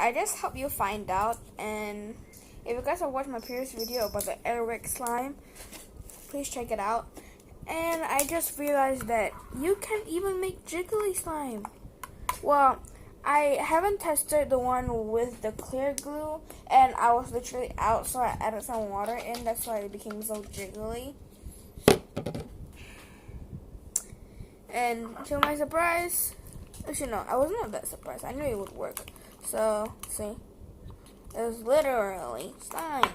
I just help you find out. And if you guys have watched my previous video about the airwick slime, please check it out. And I just realized that you can even make jiggly slime. Well, I haven't tested the one with the clear glue, and I was literally out, so I added some water in. That's why it became so jiggly. And to my surprise, actually no, I was not that surprised. I knew it would work. So, see, it was literally slime.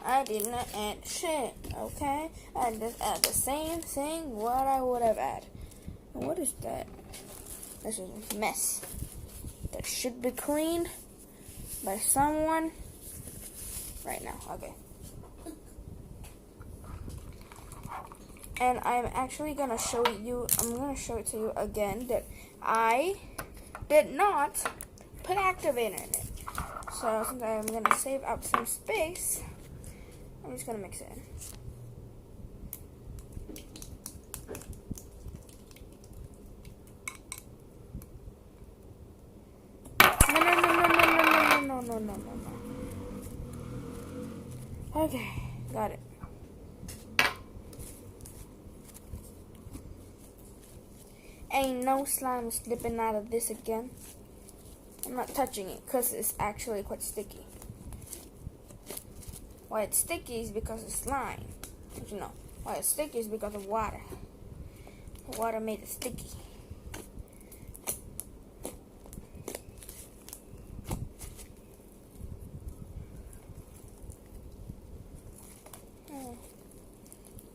I did not add shit, okay? I just add the same thing what I would have added. What is that? This is a mess that should be cleaned by someone right now. Okay. And I'm actually gonna show you, I'm gonna show it to you again that I did not put activator in it. So since I'm gonna save up some space, I'm just gonna mix it in. No. Okay, got it. Ain't no slime slipping out of this again. I'm not touching it because it's actually quite sticky. Why it's sticky is because it's slime. But you know, why it's sticky is because of water. The water made it sticky.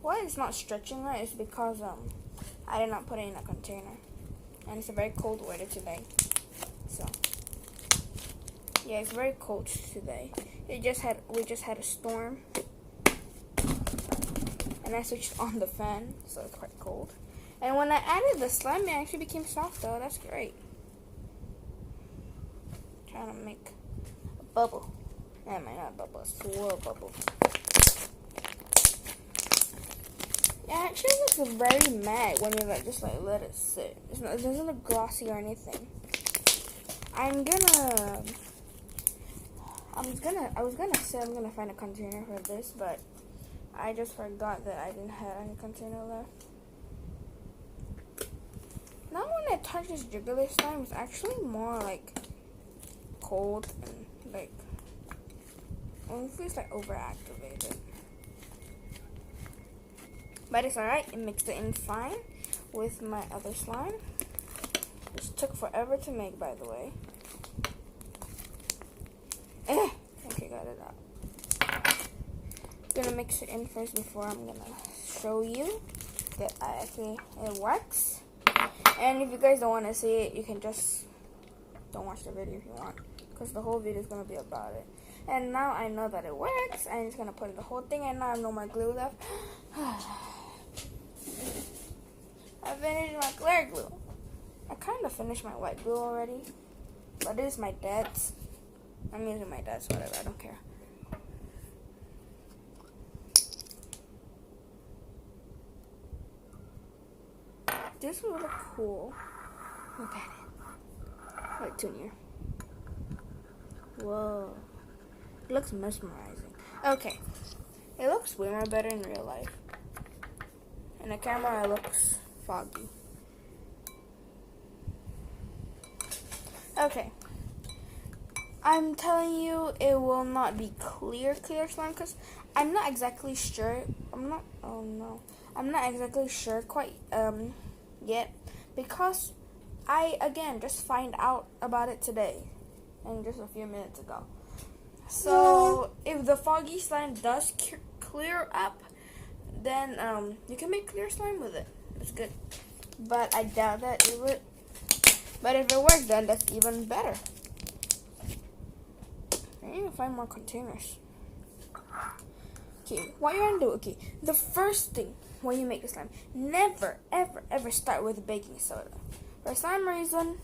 Why it's not stretching right is because I did not put it in a container, and it's a very cold weather today. So yeah, it's very cold today. We just had a storm, and I switched on the fan, so it's quite cold. And when I added the slime, it actually became soft though. That's great. Trying to make a bubble. That might not bubble, it's a swirl bubble. It actually looks very matte when you just let it sit. It doesn't look glossy or anything. I was gonna say I'm gonna find a container for this, but I just forgot that I didn't have any container left. Now when I touch this jiggly slime, it's actually more like cold and like it feels like overactivated. But it's alright, it mixed it in fine with my other slime. Which took forever to make, by the way. Okay, got it out. Gonna mix it in first before I'm gonna show you that it works. And if you guys don't want to see it, you can just don't watch the video if you want, because the whole video is gonna be about it. And now I know that it works. I'm just gonna put in the whole thing, and now I have no more glue left. I finished my clear glue. I kind of finished my white glue already, but this is my dad's. I'm using my dad's, whatever, I don't care. This will look cool. Look at it. Wait, too near. Whoa. It looks mesmerizing. Okay. It looks way more better in real life. In the camera, it looks foggy. Okay. I'm telling you, it will not be clear slime, because I'm not exactly sure. I'm not exactly sure quite yet, because I again just find out about it today and just a few minutes ago. So if the foggy slime does clear up, then you can make clear slime with it. It's good, but I doubt that it would. But if it works, then that's even better. I need to find more containers. Okay, what you want to do? Okay, the first thing when you make the slime, never, ever start with baking soda. For some reason,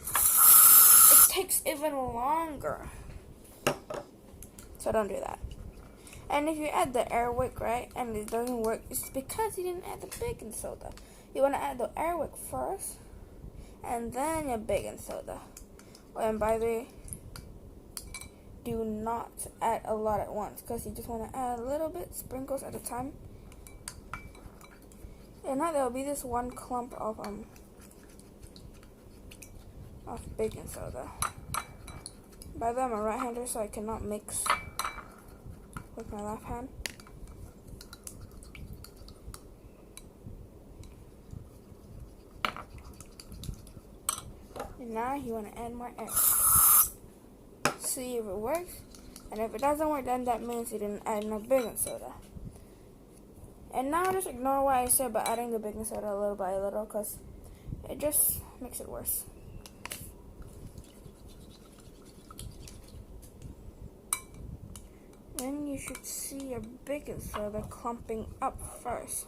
it takes even longer. So don't do that. And if you add the airwick, right, and it doesn't work, it's because you didn't add the baking soda. You want to add the airwick first, and then your baking soda. Oh, and by the way, do not add a lot at once because you just want to add a little bit, sprinkles at a time. And now there will be this one clump of baking soda. By the way, I'm a right-hander, so I cannot mix with my left hand. And now you want to add more egg. See if it works. And if it doesn't work, then that means you didn't add enough baking soda. And now just ignore what I said about adding the baking soda little by little, because it just makes it worse. Then you should see your baking soda clumping up first.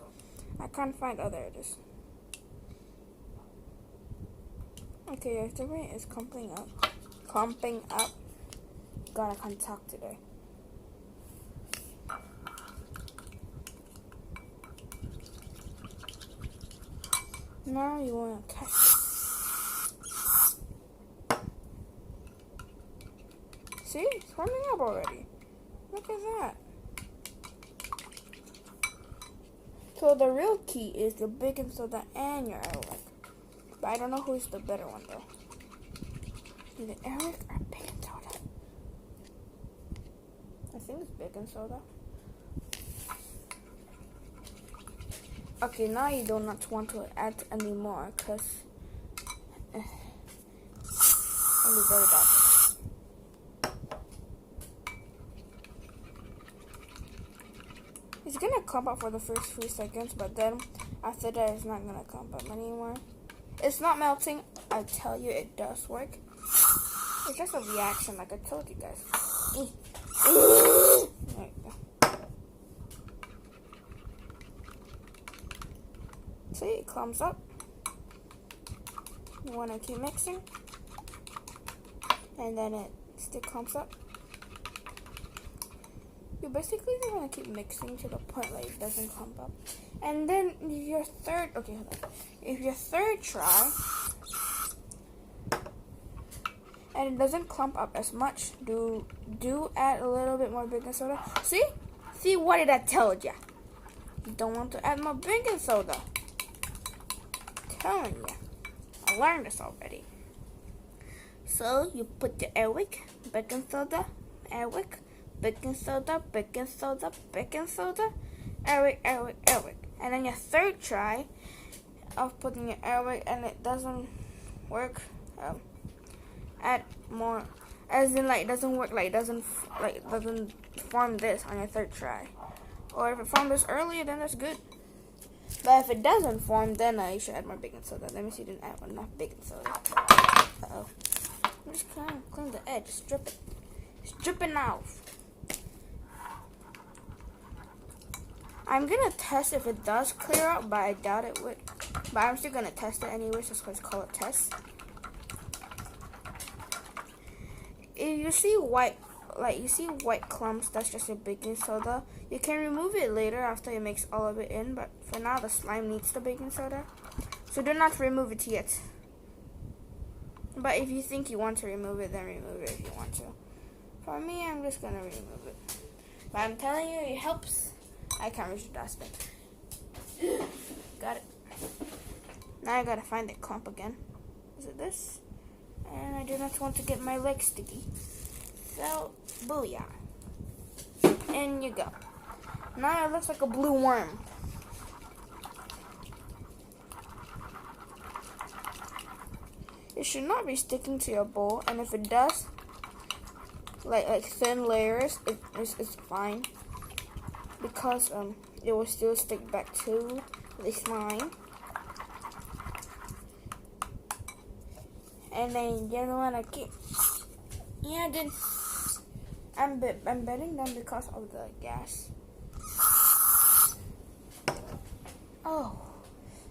I can't find, oh there it is. Okay, your sugar is clumping up. Clumping up. God, I can't talk today. Now you want to catch it. See? It's warming up already. Look at that. So the real key is the baking soda and your airwick. But I don't know who's the better one though. Either airwick or baking soda. I think it's baking soda. Okay, now you do not want to add any more because it'll be very dark. It's gonna clump up for the first few seconds, but then after that, it's not gonna clump up anymore. It's not melting. I tell you, it does work. It's just a reaction, like I told you guys. There you go. See, it clumps up. You want to keep mixing, and then it still clumps up. You basically just want to keep mixing to the point like it doesn't clump up. And then your third, okay, hold on. If your third try and it doesn't clump up as much, do add a little bit more baking soda. See what did I tell ya? You don't want to add more baking soda. Telling you, I learned this already. So you put the airwick, baking soda, airwick, baking soda, baking soda, baking soda, airwick, airwick, airwick. And then your third try of putting your airwick and it doesn't work, add more. As in, like, it doesn't work, like, it doesn't form this on your third try. Or if it formed this earlier, then that's good. But if it doesn't form, then you should add more baking soda. Let me see, didn't add enough baking soda. Uh-oh. I'm just trying to clean the edge, strip it. Strip it off. I'm gonna test if it does clear up, but I doubt it would. But I'm still gonna test it anyways, just let's call it test. If you see white, white clumps, that's just your baking soda. You can remove it later after you mix all of it in, but for now the slime needs the baking soda. So do not remove it yet. But if you think you want to remove it, then remove it if you want to. For me, I'm just gonna remove it. But I'm telling you, it helps. I can't reach the dustbin. Got it. Now I gotta find the clump again. Is it this? And I do not want to get my leg sticky. So, booyah. In you go. Now it looks like a blue worm. It should not be sticking to your bowl, and if it does, like thin layers, it's fine. Because it will still stick back to the slime. And then you don't wanna keep. Yeah, then I'm betting them because of the gas. Oh,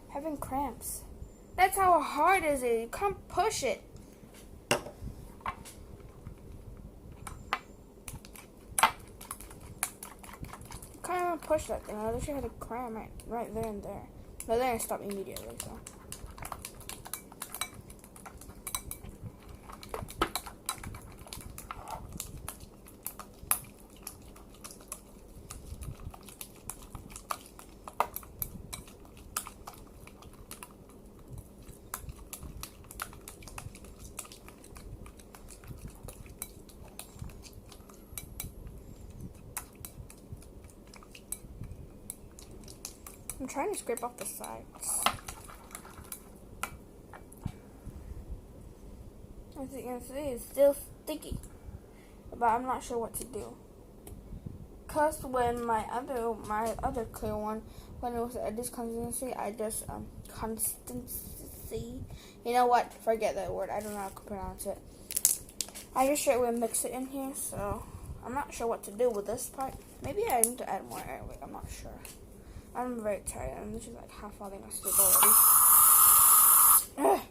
having cramps. That's how hard is it. You can't push it. You can't even push that thing. I literally had a cramp right there and there. But then it stopped immediately. So. I'm trying to scrape off the sides. As you can see, it's still sticky. But I'm not sure what to do. Cause when my other clear one, when it was at this consistency, I just consistency. You know what? Forget that word. I don't know how to pronounce it. I just straight away mix it in here, so I'm not sure what to do with this part. Maybe I need to add more air. Wait, I'm not sure. I'm very tired, and this is like half falling asleep already.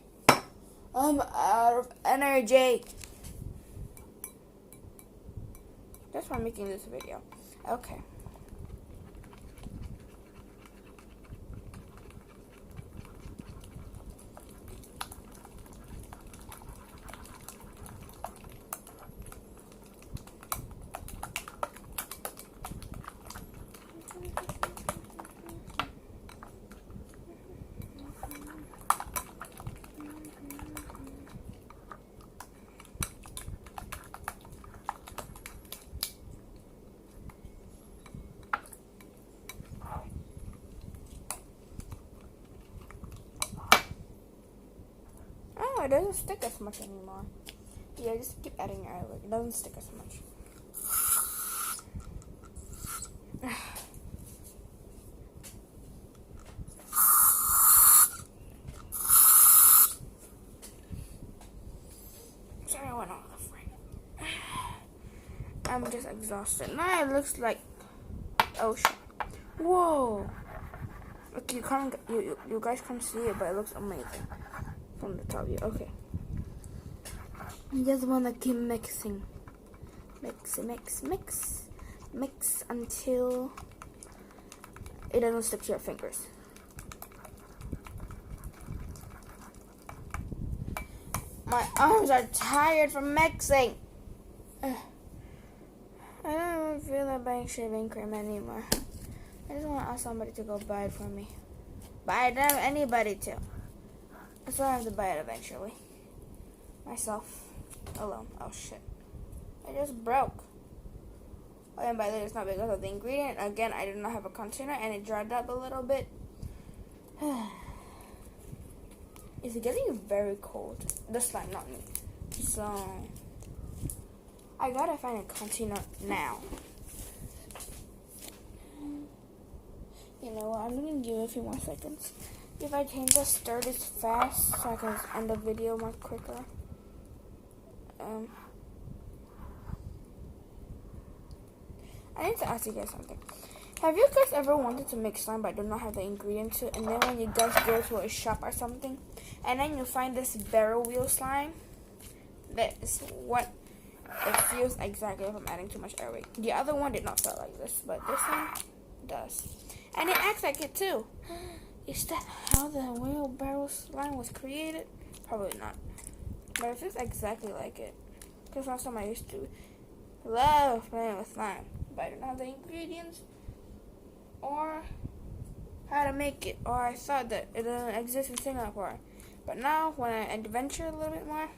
I'm out of energy. That's why I'm making this video. Okay. It doesn't stick as much anymore. Yeah, just keep adding your eyelid. It doesn't stick as much. Sorry, I went off the frame. I'm just exhausted. Now it looks like ocean. Whoa! Look, you guys can't see it, but it looks amazing from the top view. Okay. You just wanna keep mixing. Mix until it doesn't stick to your fingers. My arms are tired from mixing. I don't even feel like buying shaving cream anymore. I just want to ask somebody to go buy it for me. But I don't have anybody to. So I have to buy it eventually. Myself. Alone. Oh shit. It just broke. Oh, and by the way, it's not because of the ingredient. Again, I did not have a container and it dried up a little bit. It's getting very cold. The slime, not me. So, I gotta find a container now. You know what? I'm gonna give it a few more seconds. If I can just stir this fast so I can end the video more quicker. I need to ask you guys something. Have you guys ever wanted to make slime but do not have the ingredients to, and then when you guys go to a shop or something, and then you find this barrel wheel slime? That is what it feels exactly if I'm adding too much airway. The other one did not feel like this, but this one does. And it acts like it too. Is that how the wheelbarrow slime was created? Probably not. But it feels exactly like it. Because last time I used to love playing with slime, but I didn't have the ingredients or how to make it, or I thought that it didn't exist in Singapore. But now, when I adventure a little bit more,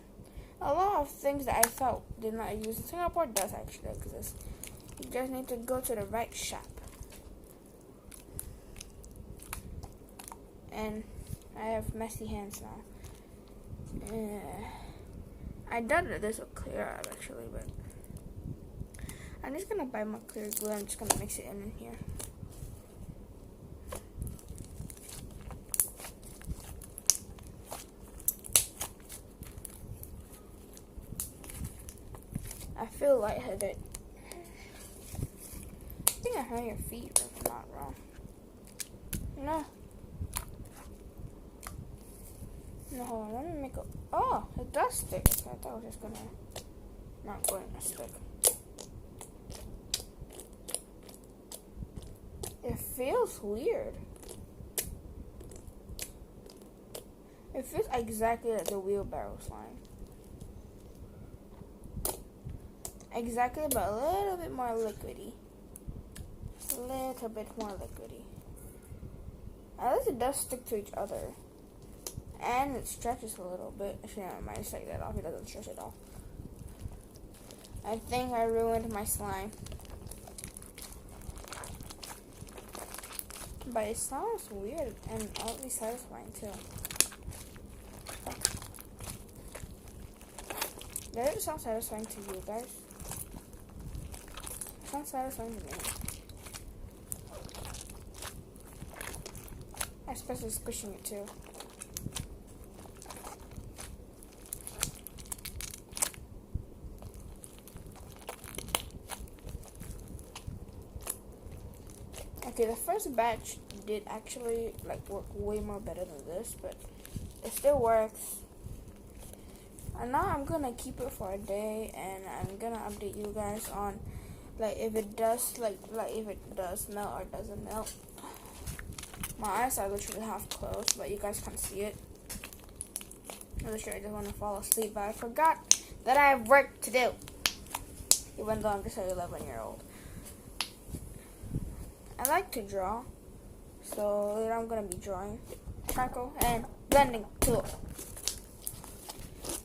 a lot of things that I thought did not exist in Singapore does actually exist. You just need to go to the right shop. And I have messy hands now. I doubt that this will clear out actually, but I'm just gonna buy my clear glue. I'm just gonna mix it in here. I feel lightheaded. I think I hurt your feet if I'm not wrong. No. No, hold on, let me make a... Oh, it does stick. Okay, I thought it was just gonna... Not going to stick. It feels weird. It feels exactly like the wheelbarrow slime. Exactly, but a little bit more liquidy. A little bit more liquidy. At least it does stick to each other. And it stretches a little bit. Actually, I might take that off. It doesn't stretch at all. I think I ruined my slime. but it sounds weird and oddly satisfying too. Does it sound satisfying to you guys? It sounds satisfying to me. Especially squishing it too. Okay, the first batch did actually like work way more better than this, but it still works. And now I'm gonna keep it for a day, and I'm gonna update you guys on like if it does if it does melt or doesn't melt. My eyes are literally half closed, but you guys can't see it. I'm literally just want to fall asleep, but I forgot that I have work to do, even though I'm just an 11-year-old. I like to draw, so later I'm gonna be drawing charcoal and blending tool.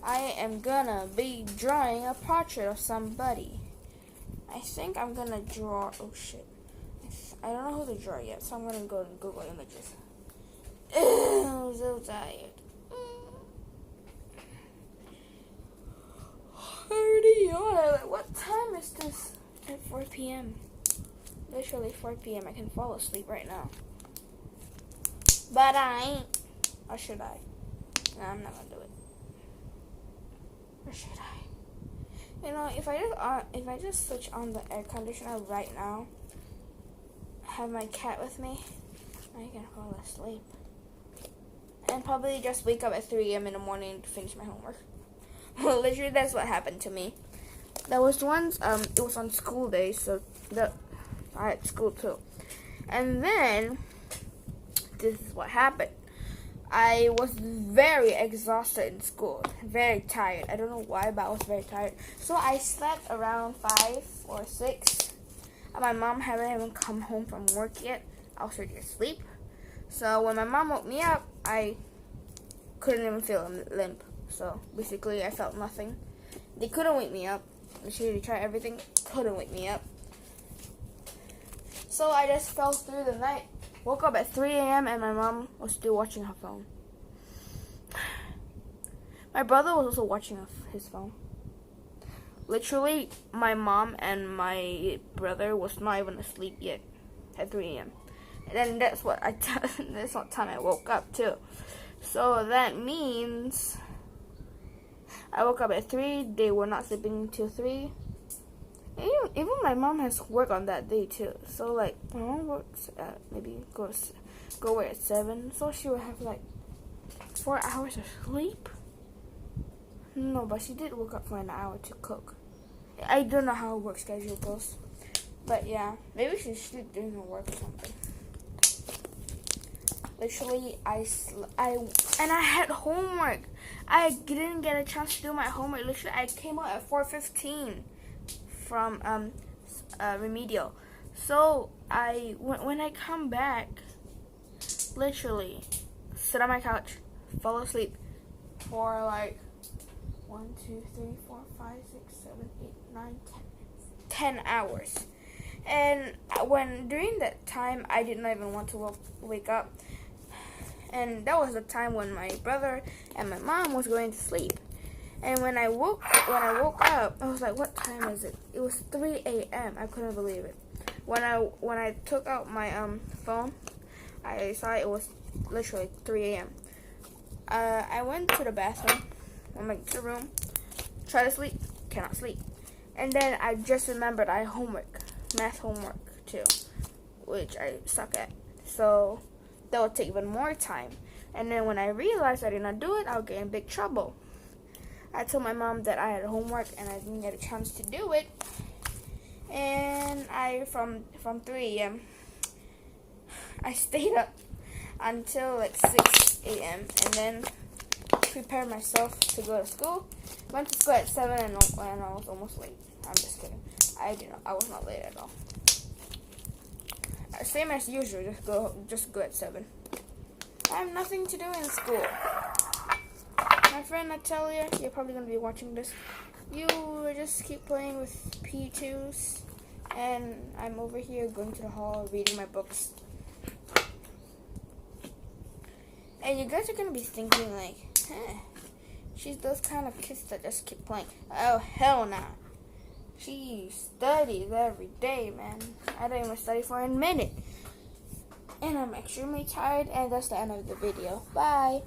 I am gonna be drawing a portrait of somebody. I think I'm gonna draw. Oh shit! I don't know who to draw yet, so I'm gonna go to Google Images. I'm so tired. I already yawned. Like, what time is this? At 4 p.m. Literally 4 p.m. I can fall asleep right now. But I ain't. Or should I? No, I'm not gonna do it. Or should I? You know, if I just switch on the air conditioner right now, have my cat with me, I can fall asleep. And probably just wake up at 3 a.m. in the morning to finish my homework. Well, literally that's what happened to me. There was once, it was on school day, so I had school too. And then, this is what happened. I was very exhausted in school, very tired. I don't know why, but I was very tired. So I slept around 5 or 6. And my mom hadn't even come home from work yet. I was already asleep. So when my mom woke me up, I couldn't even feel a limp. So basically, I felt nothing. They couldn't wake me up. They tried everything, couldn't wake me up. So I just fell through the night. Woke up at 3 a.m. and my mom was still watching her phone. My brother was also watching his phone. Literally, my mom and my brother was not even asleep yet at 3 a.m. And then that's what time I woke up too. So that means I woke up at 3. They were not sleeping until 3. Even my mom has work on that day too. So like my mom works at maybe go work at 7. So she would have like 4 hours of sleep. No, but she did wake up for an hour to cook. I don't know how her work schedule goes. But yeah, maybe she's sleep during her work or something. Literally, I had homework. I didn't get a chance to do my homework. Literally, I came out at 4:15 from remedial. So when I come back, literally sit on my couch, fall asleep for like 1, 2, 3, 4, 5, 6, 7, 8, 9, 10 hours. And during that time, I did not even want to wake up. And that was the time when my brother and my mom was going to sleep. And when I woke up, I was like, what time is it? It was 3 a.m. I couldn't believe it. When I took out my phone, I saw it was literally 3 a.m. I went to the bathroom, went back to the room, tried to sleep, cannot sleep. And then I just remembered I had homework, math homework too, which I suck at. So that would take even more time. And then when I realized I did not do it, I'll get in big trouble. I told my mom that I had homework and I didn't get a chance to do it. And from 3 a.m. I stayed up until like 6 a.m. and then prepared myself to go to school. Went to school at 7 and I was almost late. I'm just kidding. I was not late at all. Same as usual, just go at 7. I have nothing to do in school. My friend Natalia, you're probably going to be watching this. You just keep playing with P2s, and I'm over here going to the hall reading my books. And you guys are gonna be thinking like, she's those kind of kids that just keep playing. Oh hell no. She studies every day, man. I don't even study for a minute. And I'm extremely tired, and that's the end of the video. Bye.